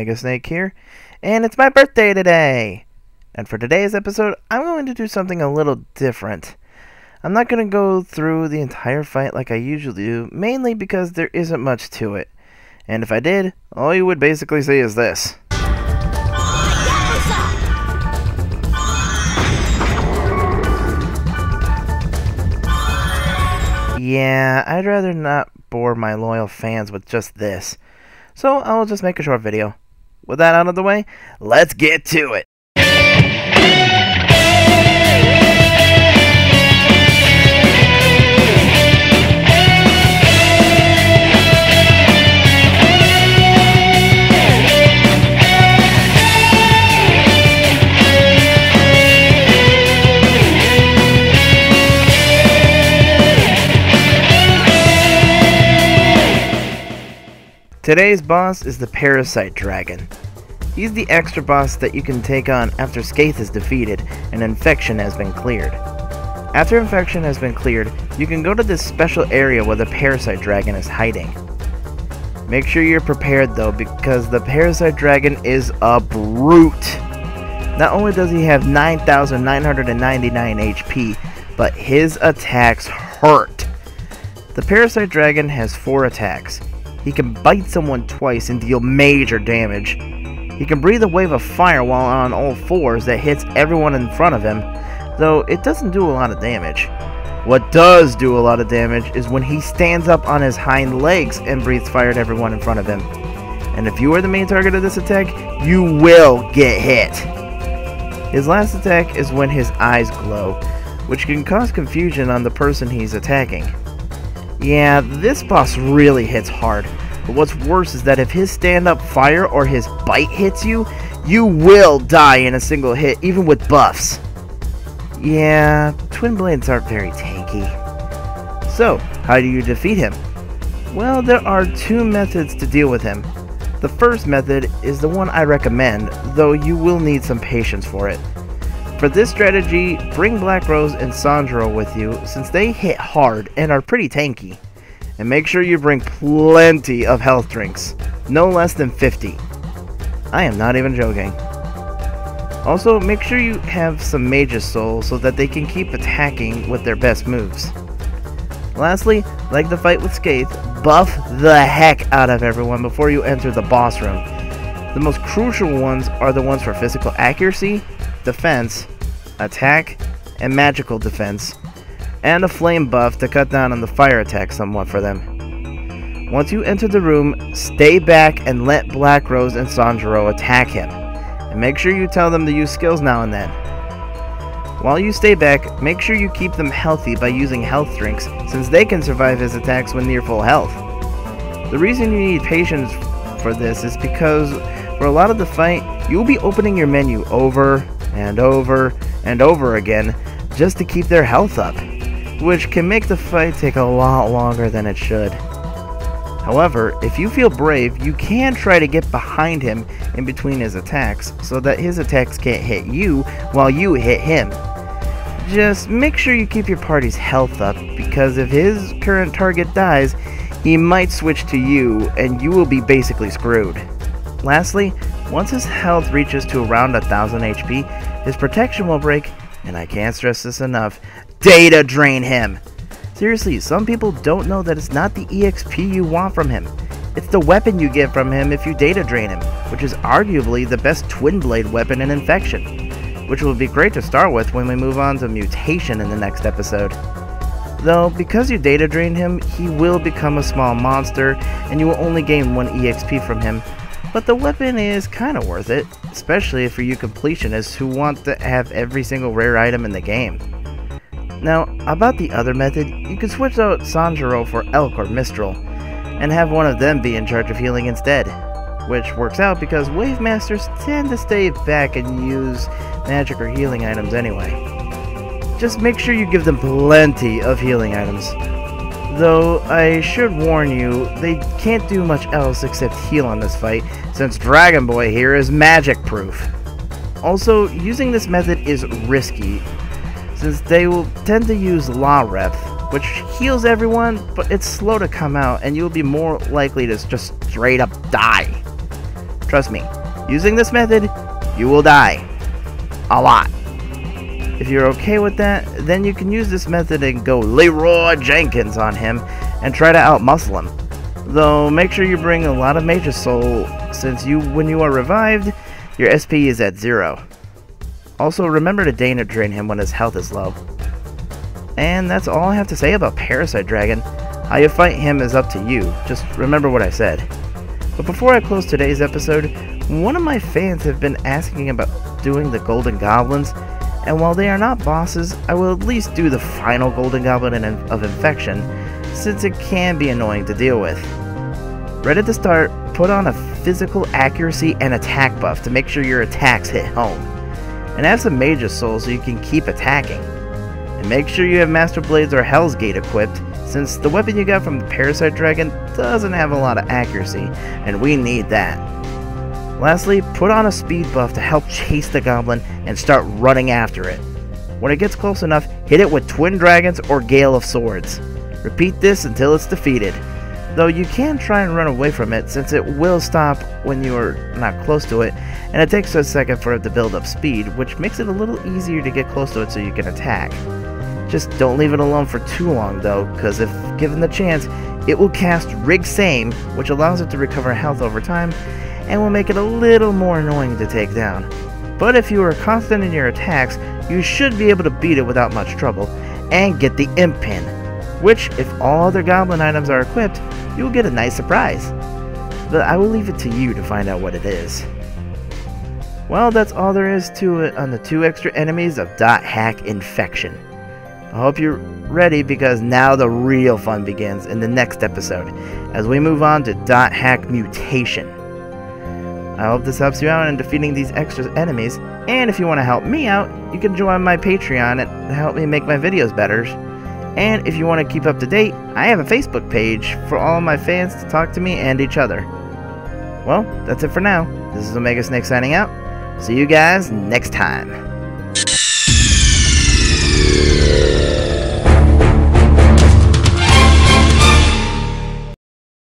Mega Snake here, and it's my birthday today! And for today's episode, I'm going to do something a little different. I'm not going to go through the entire fight like I usually do, mainly because there isn't much to it. And if I did, all you would basically see is this. Yeah, I'd rather not bore my loyal fans with just this. So I'll just make a short video. With that out of the way, let's get to it! Today's boss is the Parasite Dragon. He's the extra boss that you can take on after Scathe is defeated and infection has been cleared. After infection has been cleared, you can go to this special area where the Parasite Dragon is hiding. Make sure you're prepared though, because the Parasite Dragon is a brute. Not only does he have 9,999 HP, but his attacks hurt. The Parasite Dragon has 4 attacks. He can bite someone twice and deal major damage. He can breathe a wave of fire while on all fours that hits everyone in front of him, though it doesn't do a lot of damage. What does do a lot of damage is when he stands up on his hind legs and breathes fire at everyone in front of him. And if you are the main target of this attack, you will get hit. His last attack is when his eyes glow, which can cause confusion on the person he's attacking. Yeah, this boss really hits hard, but what's worse is that if his stand-up fire or his bite hits you, you will die in a single hit, even with buffs. Yeah, Twin Blades aren't very tanky. So, how do you defeat him? Well, there are 2 methods to deal with him. The first method is the one I recommend, though you will need some patience for it. For this strategy, bring Black Rose and Sanjuro with you, since they hit hard and are pretty tanky. And make sure you bring plenty of health drinks, no less than 50. I am not even joking. Also, make sure you have some Mage's Soul so that they can keep attacking with their best moves. Lastly, like the fight with Scathe, buff the heck out of everyone before you enter the boss room. The most crucial ones are the ones for physical accuracy, defense, attack, and magical defense, and a flame buff to cut down on the fire attack somewhat for them. Once you enter the room, stay back and let Black Rose and Sanjuro attack him, and make sure you tell them to use skills now and then. While you stay back, make sure you keep them healthy by using health drinks, since they can survive his attacks when near full health. The reason you need patience for this is because for a lot of the fight, you'll be opening your menu over and over and over again just to keep their health up, which can make the fight take a lot longer than it should. However, if you feel brave, you can try to get behind him in between his attacks so that his attacks can't hit you while you hit him. Just make sure you keep your party's health up, because if his current target dies, he might switch to you and you will be basically screwed. Lastly, once his health reaches to around 1000 HP, his protection will break, and I can't stress this enough, data drain him! Seriously, some people don't know that it's not the EXP you want from him. It's the weapon you get from him if you data drain him, which is arguably the best Twin Blade weapon in Infection, which will be great to start with when we move on to Mutation in the next episode. Though, because you data drain him, he will become a small monster, and you will only gain 1 EXP from him. But the weapon is kinda worth it, especially for you completionists who want to have every single rare item in the game. Now, about the other method, you can switch out Sanjuro for Elk or Mistral, and have one of them be in charge of healing instead. Which works out because Wave Masters tend to stay back and use magic or healing items anyway. Just make sure you give them plenty of healing items. Though, I should warn you, they can't do much else except heal on this fight, since Dragon Boy here is magic proof. Also, using this method is risky, since they will tend to use La Rep, which heals everyone, but it's slow to come out, and you'll be more likely to just straight up die. Trust me, using this method, you will die. A lot. If you're okay with that, then you can use this method and go Leroy Jenkins on him and try to outmuscle him. Though make sure you bring a lot of Mage's Soul, since when you are revived, your SP is at 0. Also remember to Dana drain him when his health is low. And that's all I have to say about Parasite Dragon. How you fight him is up to you, just remember what I said. But before I close today's episode, one of my fans have been asking about doing the Golden Goblins, and while they are not bosses, I will at least do the final Golden Goblin of Infection, since it can be annoying to deal with. Right at the start, put on a physical accuracy and attack buff to make sure your attacks hit home. And have some Mage's Soul so you can keep attacking. And make sure you have Master Blades or Hell's Gate equipped, since the weapon you got from the Parasite Dragon doesn't have a lot of accuracy, and we need that. Lastly, put on a speed buff to help chase the goblin and start running after it. When it gets close enough, hit it with Twin Dragons or Gale of Swords. Repeat this until it's defeated. Though you can try and run away from it, since it will stop when you are not close to it, and it takes a second for it to build up speed, which makes it a little easier to get close to it so you can attack. Just don't leave it alone for too long though, because if given the chance, it will cast Rig Same, which allows it to recover health over time, and will make it a little more annoying to take down. But if you are constant in your attacks, you should be able to beat it without much trouble, and get the Imp Pin, which, if all other Goblin items are equipped, you will get a nice surprise. But I will leave it to you to find out what it is. Well, that's all there is to it on the 2 extra enemies of .hack Infection. I hope you're ready, because now the real fun begins in the next episode, as we move on to .hack Mutation. I hope this helps you out in defeating these extra enemies, and if you want to help me out, you can join my Patreon and help me make my videos better. And if you want to keep up to date, I have a Facebook page for all of my fans to talk to me and each other. Well, that's it for now. This is Omega Snake signing out. See you guys next time.